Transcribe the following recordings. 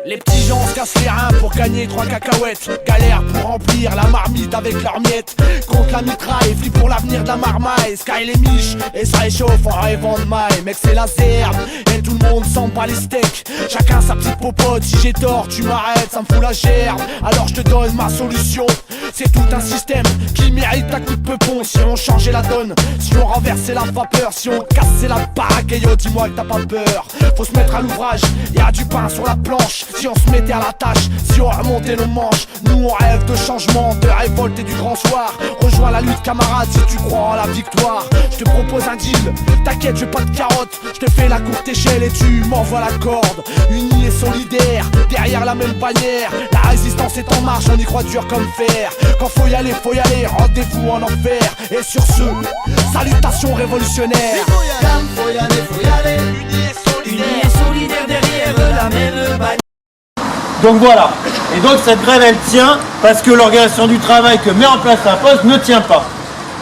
Les petits gens se cassent les reins pour gagner 3 cacahuètes. Galère pour remplir la marmite avec leurs miettes. Contre la mitraille, flip pour l'avenir de la marmaille. Sky les miches et ça réchauffe en rêvant de maille. Mec c'est la zerde et tout le monde sent pas les steaks. Chacun sa petite popote, si j'ai tort tu m'arrêtes, ça me fout la gerbe. Alors je te donne ma solution. C'est tout un système qui mérite ta coup de peupon. Si on changeait la donne, si on renversait la vapeur, si on cassait la baraque, et yo dis-moi que t'as pas peur. Faut se mettre à l'ouvrage, y'a du pain sur la planche. Si on se mettait à la tâche, si on remontait nos manches. Nous on rêve de changement, de révolte et du grand soir. Rejoins la lutte camarade si tu crois en la victoire. Je te propose un deal, t'inquiète j'ai pas de carotte. Je te fais la courte échelle et tu m'envoies la corde. Unis et solidaires, derrière la même bannière. La résistance est en marche, on y croit dur comme fer. Quand faut y aller, rendez-vous en enfer. Et sur ce, salutations révolutionnaires. Faut y aller, unis et solidaires derrière la même bannière. Donc voilà, et donc cette grève elle tient parce que l'organisation du travail que met en place la Poste ne tient pas.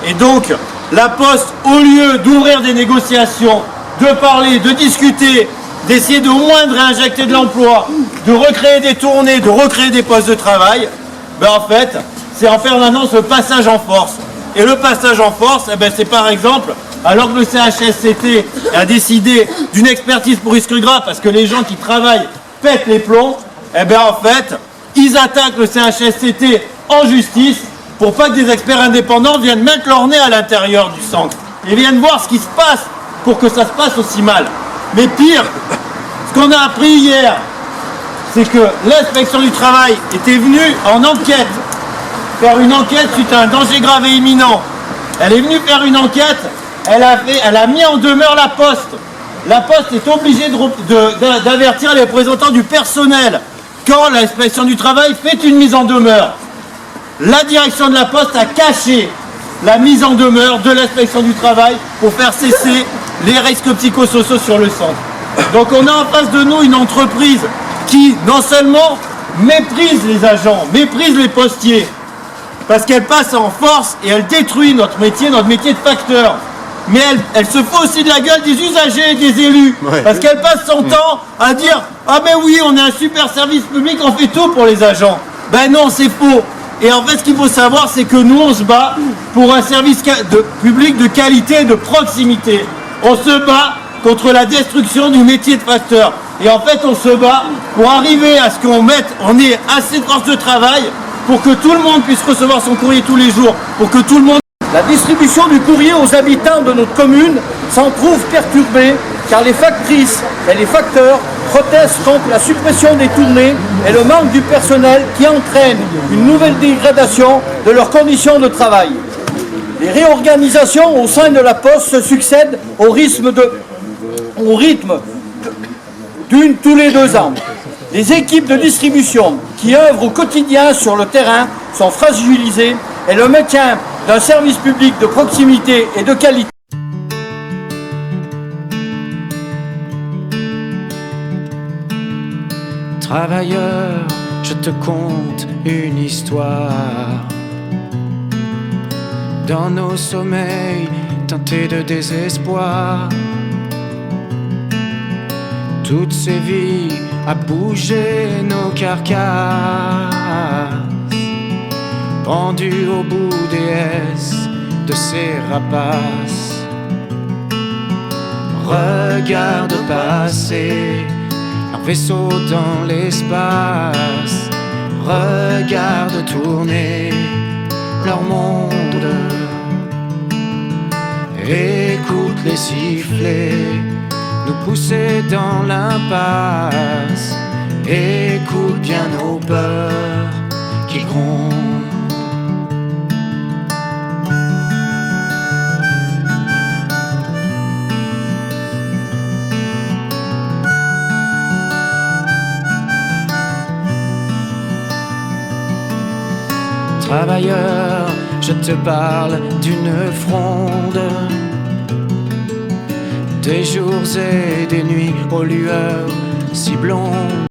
Et donc la Poste, au lieu d'ouvrir des négociations, de parler, de discuter, d'essayer de au moins de réinjecter de l'emploi, de recréer des tournées, de recréer des postes de travail, ben en fait c'est en permanence le passage en force. Et le passage en force, eh ben c'est par exemple, alors que le CHSCT a décidé d'une expertise pour risque grave parce que les gens qui travaillent pètent les plombs, eh bien en fait, ils attaquent le CHSCT en justice pour pas que des experts indépendants viennent mettre leur nez à l'intérieur du centre et viennent voir ce qui se passe pour que ça se passe aussi mal. Mais pire, ce qu'on a appris hier, c'est que l'inspection du travail était venue en enquête, faire une enquête suite à un danger grave et imminent. Elle est venue faire une enquête, elle a mis en demeure la Poste. La Poste est obligée d'avertir les représentants du personnel quand l'inspection du travail fait une mise en demeure. La direction de la Poste a caché la mise en demeure de l'inspection du travail pour faire cesser les risques psychosociaux sur le centre. Donc on a en face de nous une entreprise qui non seulement méprise les agents, méprise les postiers, parce qu'elle passe en force et elle détruit notre métier de facteur. Mais elle se fout aussi de la gueule des usagers et des élus. Parce qu'elle passe son temps à dire « Ah mais oui, on est un super service public, on fait tout pour les agents. » Ben non, c'est faux. Et en fait, ce qu'il faut savoir, c'est que nous, on se bat pour un service public de qualité et de proximité. On se bat contre la destruction du métier de facteur. Et en fait, on se bat pour arriver à ce qu'on ait assez de force de travail pour que tout le monde puisse recevoir son courrier tous les jours, pour que tout le monde... La distribution du courrier aux habitants de notre commune s'en trouve perturbée car les factrices et les facteurs protestent contre la suppression des tournées et le manque du personnel qui entraîne une nouvelle dégradation de leurs conditions de travail. Les réorganisations au sein de la Poste se succèdent au rythme d'une tous les 2 ans. Les équipes de distribution qui œuvrent au quotidien sur le terrain sont fragilisées et le maintien d'un service public de proximité et de qualité. Travailleur, je te conte une histoire. Dans nos sommeils, teintés de désespoir, toutes ces vies à bouger nos carcasses, pendus au bout des S de ces rapaces. Regarde passer leur vaisseau dans l'espace, regarde tourner leur monde. Écoute les sifflets nous pousser dans l'impasse, écoute bien nos peurs qui grondent. Travailleur, je te parle d'une fronde, des jours et des nuits aux lueurs si blondes.